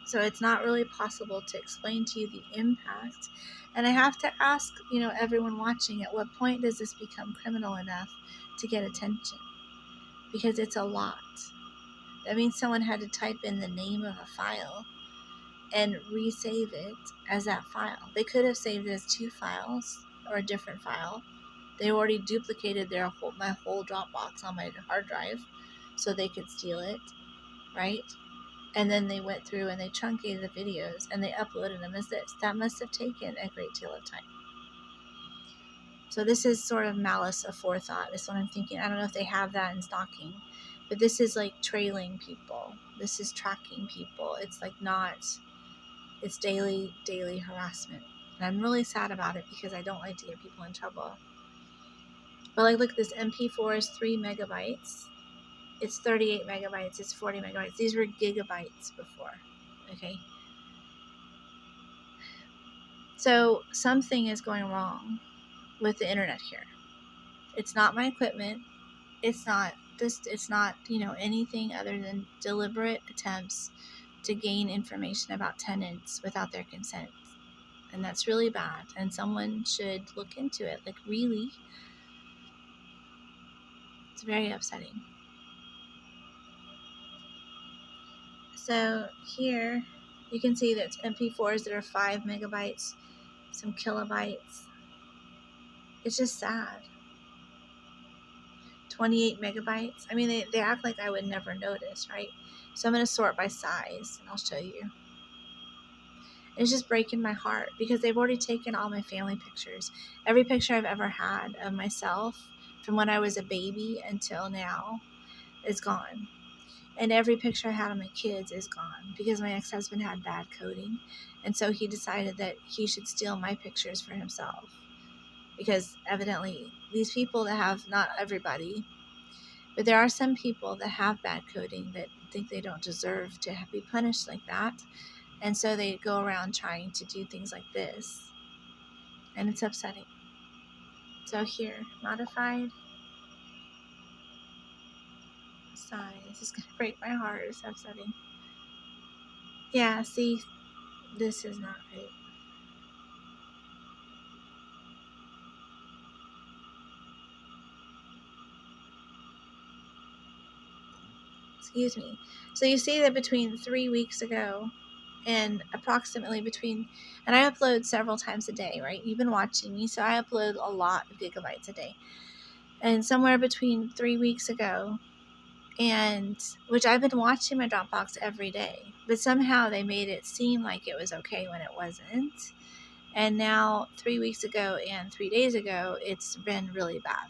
So it's not really possible to explain to you the impact. And I have to ask, everyone watching, at what point does this become criminal enough to get attention? Because it's a lot. That means someone had to type in the name of a file and resave it as that file. They could have saved it as 2 files or a different file. They already duplicated my whole Dropbox on my hard drive so they could steal it, right? And then they went through and they truncated the videos and they uploaded them as this. That must have taken a great deal of time. So this is sort of malice aforethought is what I'm thinking. I don't know if they have that in stalking, but this is like trailing people. This is tracking people. It's like it's daily harassment. And I'm really sad about it, because I don't like to get people in trouble. But like, look, this MP4 is 3 megabytes. It's 38 megabytes. It's 40 megabytes. These were gigabytes before. Okay. So something is going wrong with the internet here. It's not my equipment. It's not anything other than deliberate attempts to gain information about tenants without their consent. And that's really bad. And someone should look into it. Like, really. It's very upsetting. So here you can see that it's MP4s that are 5 megabytes, some kilobytes. It's just sad. 28 megabytes. I mean, they act like I would never notice, right? So I'm going to sort by size, and I'll show you. It's just breaking my heart, because they've already taken all my family pictures. Every picture I've ever had of myself from when I was a baby until now is gone. And every picture I had of my kids is gone because my ex-husband had bad coding. And so he decided that he should steal my pictures for himself. Because evidently these people that have, not everybody, but there are some people that have bad coding that think they don't deserve to be punished like that. And so they go around trying to do things like this. And it's upsetting. So here, modified size. This is going to break my heart. It's upsetting. Yeah, see, this is not right. Excuse me. So you see that between 3 weeks ago and approximately between, and I upload several times a day, right? You've been watching me, so I upload a lot of gigabytes a day. And somewhere between 3 weeks ago and, which I've been watching my Dropbox every day, but somehow they made it seem like it was okay when it wasn't. And now 3 weeks ago and 3 days ago, it's been really bad.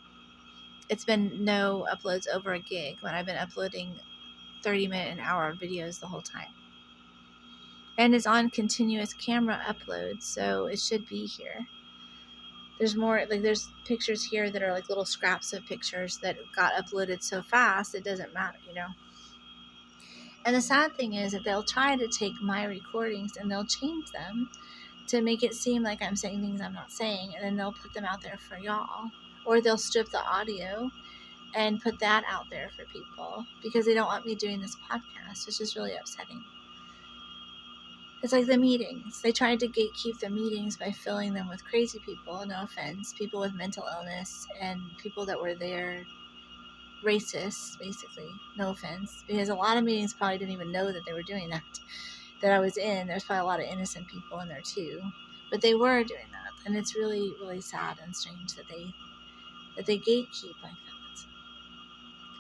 It's been no uploads over a gig when I've been uploading 30-minute and hour videos the whole time. And it's on continuous camera upload, so it should be here. There's more, like there's pictures here that are like little scraps of pictures that got uploaded so fast it doesn't matter, you know. And the sad thing is that they'll try to take my recordings and they'll change them to make it seem like I'm saying things I'm not saying, and then they'll put them out there for y'all. Or they'll strip the audio and put that out there for people because they don't want me doing this podcast, which is really upsetting. It's like the meetings. They tried to gatekeep the meetings by filling them with crazy people, no offense, people with mental illness, and people that were there racists, basically, no offense, because a lot of meetings probably didn't even know that they were doing that I was in. There's probably a lot of innocent people in there too, but they were doing that, and it's really, really sad and strange that they gatekeep like that,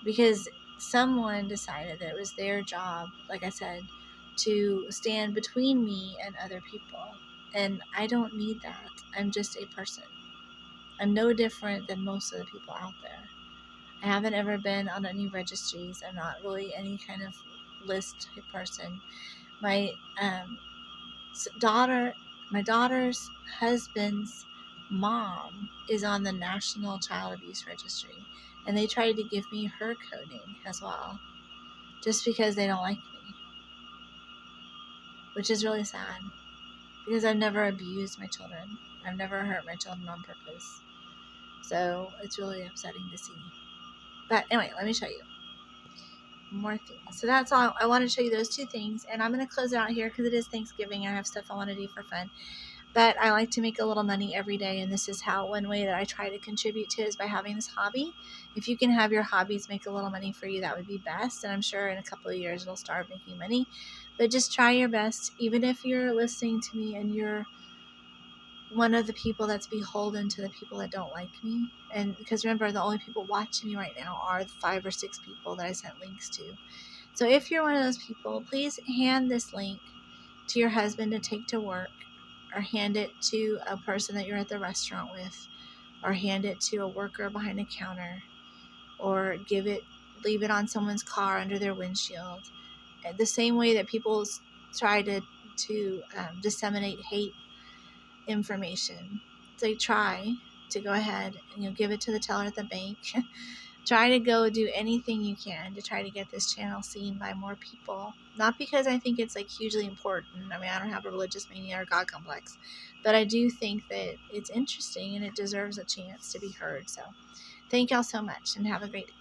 because someone decided that it was their job, like I said, to stand between me and other people. And I don't need that. I'm just a person. I'm no different than most of the people out there. I haven't ever been on any registries. I'm not really any kind of list type person. My daughter's husband's mom is on the National Child Abuse Registry. And they tried to give me her coding as well, just because they don't like me, which is really sad, because I've never abused my children. I've never hurt my children on purpose. So it's really upsetting to see. But anyway, let me show you more things. So that's all. I want to show you those two things, and I'm going to close it out here because it is Thanksgiving. I have stuff I want to do for fun. But I like to make a little money every day, and this is one way that I try to contribute to is by having this hobby. If you can have your hobbies make a little money for you, that would be best, and I'm sure in a couple of years it'll start making money. But just try your best, even if you're listening to me and you're one of the people that's beholden to the people that don't like me. And because remember, the only people watching me right now are the 5 or 6 people that I sent links to. So if you're one of those people, please hand this link to your husband to take to work, or hand it to a person that you're at the restaurant with, or hand it to a worker behind a counter, or leave it on someone's car under their windshield. The same way that people try to disseminate hate information. They try to go ahead and give it to the teller at the bank. Try to go do anything you can to try to get this channel seen by more people. Not because I think it's like hugely important. I mean, I don't have a religious mania or God complex, but I do think that it's interesting and it deserves a chance to be heard. So thank y'all so much and have a great day.